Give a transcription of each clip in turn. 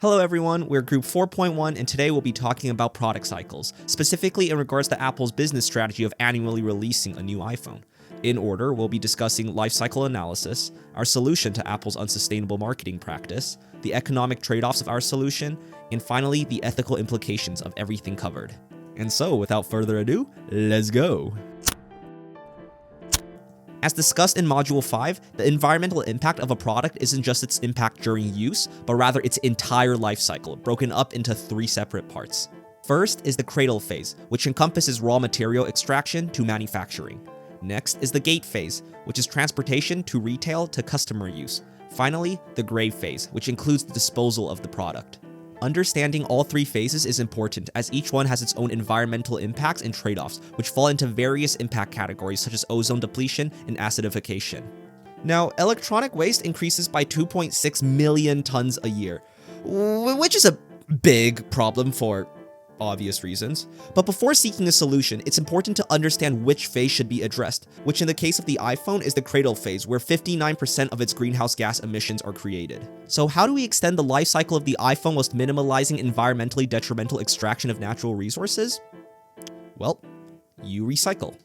Hello everyone, we're Group 4.1 and today we'll be talking about product cycles, specifically in regards to Apple's business strategy of annually releasing a new iPhone. In order, we'll be discussing lifecycle analysis, our solution to Apple's unsustainable marketing practice, the economic trade-offs of our solution, and finally, the ethical implications of everything covered. And so, without further ado, let's go! As discussed in Module 5, the environmental impact of a product isn't just its impact during use, but rather its entire life cycle, broken up into 3 separate parts. First is the cradle phase, which encompasses raw material extraction to manufacturing. Next is the gate phase, which is transportation to retail to customer use. Finally, the grave phase, which includes the disposal of the product. Understanding all 3 phases is important, as each one has its own environmental impacts and trade-offs, which fall into various impact categories such as ozone depletion and acidification. Now, electronic waste increases by 2.6 million tons a year, which is a big problem for obvious reasons. But before seeking a solution, it's important to understand which phase should be addressed, which in the case of the iPhone is the cradle phase, where 59% of its greenhouse gas emissions are created. So how do we extend the life cycle of the iPhone whilst minimalizing environmentally detrimental extraction of natural resources? Well, you recycle.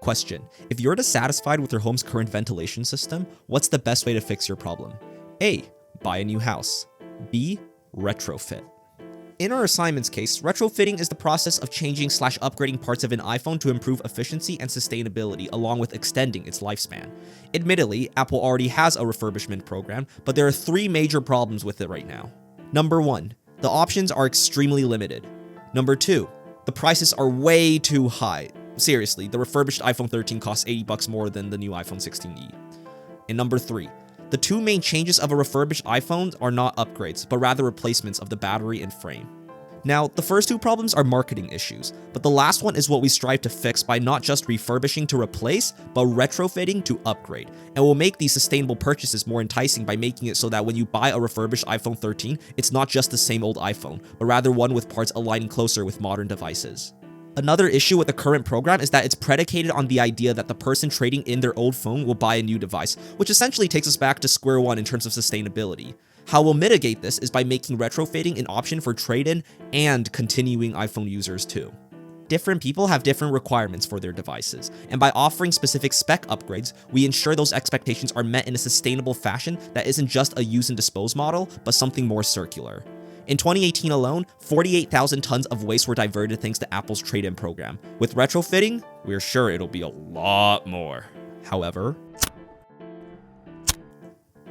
Question: if you're dissatisfied with your home's current ventilation system, what's the best way to fix your problem? A. Buy a new house. B. Retrofit. In our assignment's case, retrofitting is the process of changing/upgrading parts of an iPhone to improve efficiency and sustainability, along with extending its lifespan. Admittedly, Apple already has a refurbishment program, but there are 3 major problems with it right now. Number 1, the options are extremely limited. Number 2, the prices are way too high. Seriously, the refurbished iPhone 13 costs $80 more than the new iPhone 16e. And number 3, the 2 main changes of a refurbished iPhone are not upgrades, but rather replacements of the battery and frame. Now, the first 2 problems are marketing issues, but the last one is what we strive to fix by not just refurbishing to replace, but retrofitting to upgrade. And we'll make these sustainable purchases more enticing by making it so that when you buy a refurbished iPhone 13, it's not just the same old iPhone, but rather one with parts aligning closer with modern devices. Another issue with the current program is that it's predicated on the idea that the person trading in their old phone will buy a new device, which essentially takes us back to square one in terms of sustainability. How we'll mitigate this is by making retrofitting an option for trade-in and continuing iPhone users too. Different people have different requirements for their devices, and by offering specific spec upgrades, we ensure those expectations are met in a sustainable fashion that isn't just a use and dispose model, but something more circular. In 2018 alone, 48,000 tons of waste were diverted thanks to Apple's trade-in program. With retrofitting, we're sure it'll be a lot more. However,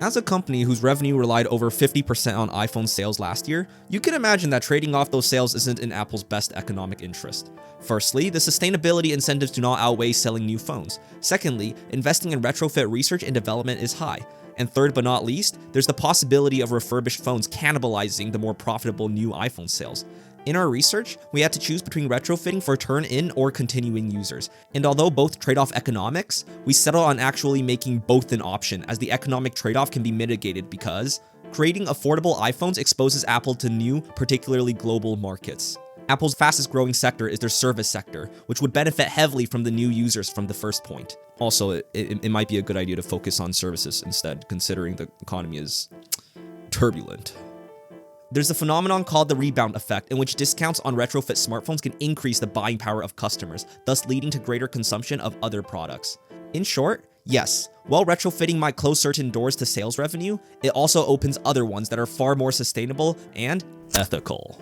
as a company whose revenue relied over 50% on iPhone sales last year, you can imagine that trading off those sales isn't in Apple's best economic interest. Firstly, the sustainability incentives do not outweigh selling new phones. Secondly, investing in retrofit research and development is high. And third but not least, there's the possibility of refurbished phones cannibalizing the more profitable new iPhone sales. In our research, we had to choose between retrofitting for turn-in or continuing users, and although both trade off economics, we settled on actually making both an option, as the economic trade-off can be mitigated because creating affordable iPhones exposes Apple to new, particularly global markets. Apple's fastest growing sector is their service sector, which would benefit heavily from the new users from the first point. Also, it might be a good idea to focus on services instead, considering the economy is turbulent. There's a phenomenon called the rebound effect, in which discounts on retrofit smartphones can increase the buying power of customers, thus leading to greater consumption of other products. In short, yes, while retrofitting might close certain doors to sales revenue, it also opens other ones that are far more sustainable and ethical.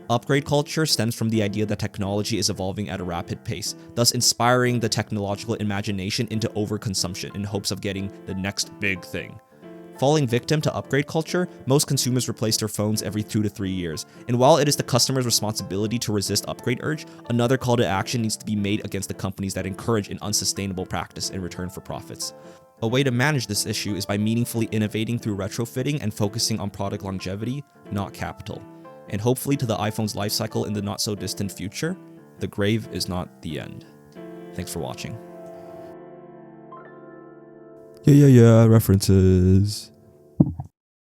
Upgrade culture stems from the idea that technology is evolving at a rapid pace, thus inspiring the technological imagination into overconsumption in hopes of getting the next big thing. Falling victim to upgrade culture, most consumers replace their phones every 2 to 3 years, and while it is the customer's responsibility to resist upgrade urge, another call to action needs to be made against the companies that encourage an unsustainable practice in return for profits. A way to manage this issue is by meaningfully innovating through retrofitting and focusing on product longevity, not capital. And hopefully to the iPhone's life cycle in the not so distant future, the grave is not the end. Thanks for watching. Yeah, references.